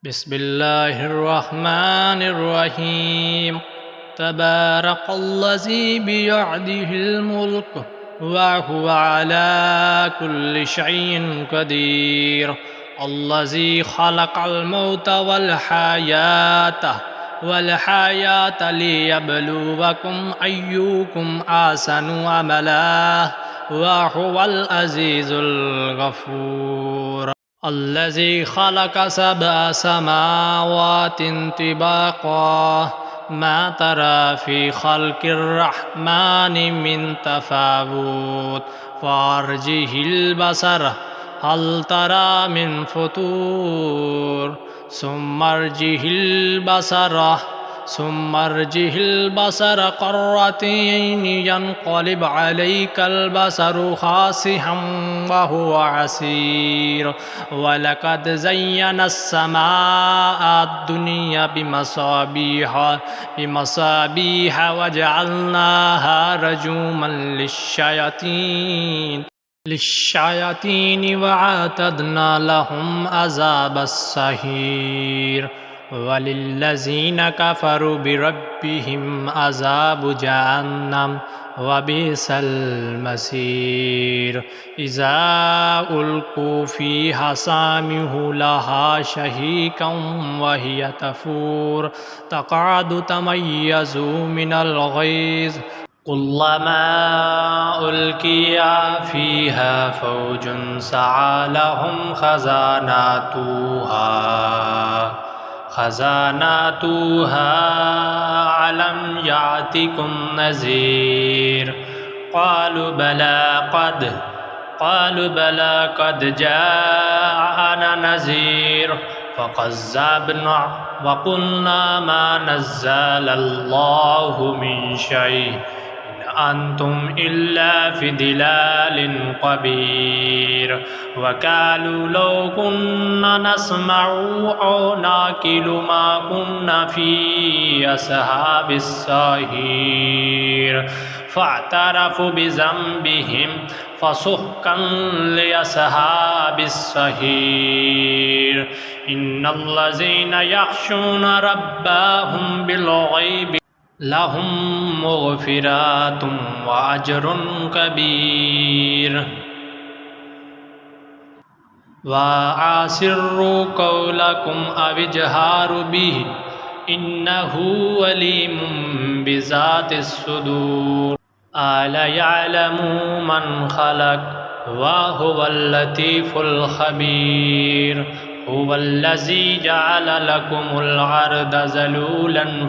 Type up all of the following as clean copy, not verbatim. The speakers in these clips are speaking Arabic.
بسم الله الرحمن الرحيم. تبارك الذي بيده الملك وهو على كل شيء قدير. الذي خلق الموت والحياة ليبلوكم أيكم أحسن عملا وهو العزيز الغفور. الذي خلق 7 سماوات طباقا ما ترى في خلق الرحمن من تفاوت فارجه البصر هل ترى من فطور ثم ارجه البصر قرتين ينقلب عليك البصر خاسئا وهو حسير. ولقد زينا السماء الدنيا بمصابيح وجعلناها رجوما للشياطين وأعتدنا لهم عذاب السعير. وللذين كفروا بربهم عذاب جهنم وبئس المصير. إذا ألقوا فيها سمعوا لها شهيقا وهي تفور تكاد تميز من الغيظ كلما ألقي فيها فوج سعى لهم خزاناتها ألم يأتكم نذير قالوا بلى قد جاءنا نذير فكذبنا وقلنا ما نزل الله من شيء أنتم إلا في ضلال كبير. وقالوا لو كنا نسمع أو نعقل ما كنا في أصحاب السعير فاعترفوا بذنبهم فسحقا لأصحاب السعير. إن الذين يخشون ربهم بالغيب لهم مغفرات وأجر كبير. وأسروا قولكم أو اجهروا به إنه عليم بذات الصدور. ألا يعلم من خلق وهو اللطيف الخبير. هو الذي جعل لكم الأرض ذلولا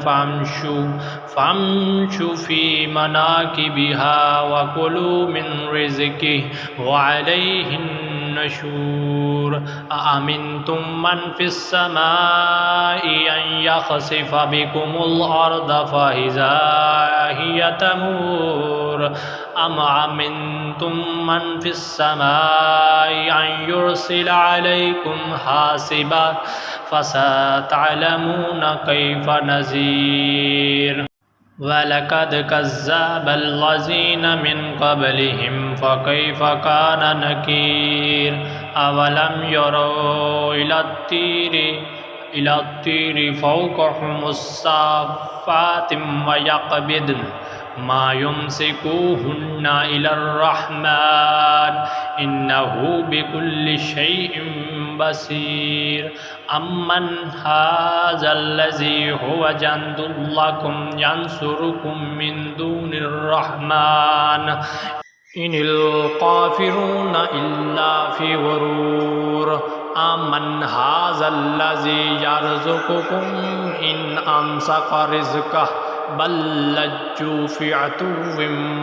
فامشوا في مناكبها وكلوا من رزقه وعليه النشور. أأمنتم من في السماء أن يخسف بكم الأرض فإذا هي تمور أم أمنتم من في السماء أن يرسل عليكم حاسبا فستعلمون كيف نذير. ولقد كذب الذين من قبلهم فكيف كان نكير. أولم يروا إلى الطير فوقهم الصافات ويقبضن ما يمسكوهن إلى الرحمن إنه بكل شيء بصير. أمن هذا الذي هو جند لكم ينصركم من دون الرحمن إن الكافرون إلا في غرور. أمن هذا الذي يرزقكم إن أمسك رزقه بل لجوا في عتو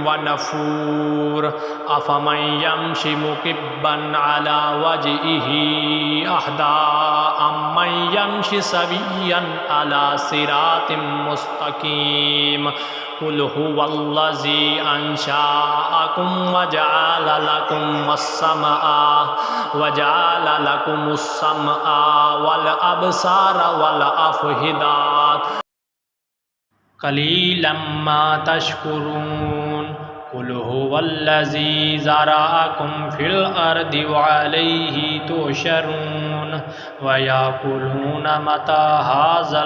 ونفور. أفمن يمشي مكبا على وجهه أهدى أمن يمشي سويا على صراط مستقيم. قل هو الذي أنشأكم وجعل لكم السمع والأبصار والأفئدة قليلا ما تشكرون. قل هو الذي زرعكم في الأرض وعليه تحشرون ويقولون متى هذا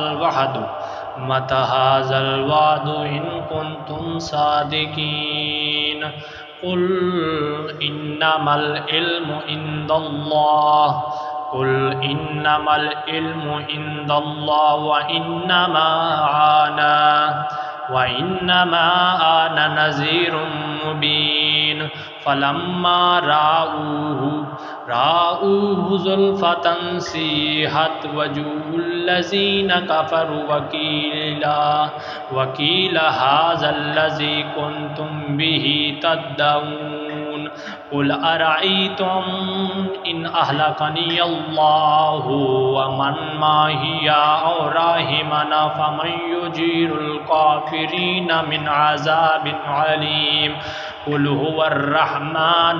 الوعد إن كنتم صادقين قل إنما العلم عند الله وإنما أنا نذير مبين فلما رأوه زلفة سيئت وجوه الذين كفروا وقيل هذا الذي كنتم به تدعون قل أرأيتم إن أهلكني الله ومن معي أو رحمنا فمن يجير الكافرين من عذاب عليم قل هو الرحمن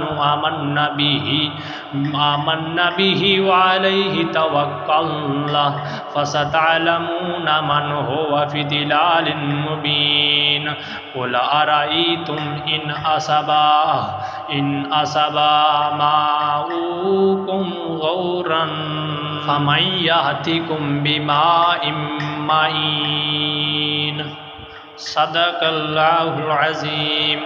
آمنا به وعليه توكلنا فستعلمون من هو في ضلال مبين قل أرأيتم إن أصاب ماؤكم غورا فمن يأتيكم بماء معين صدق الله العظيم.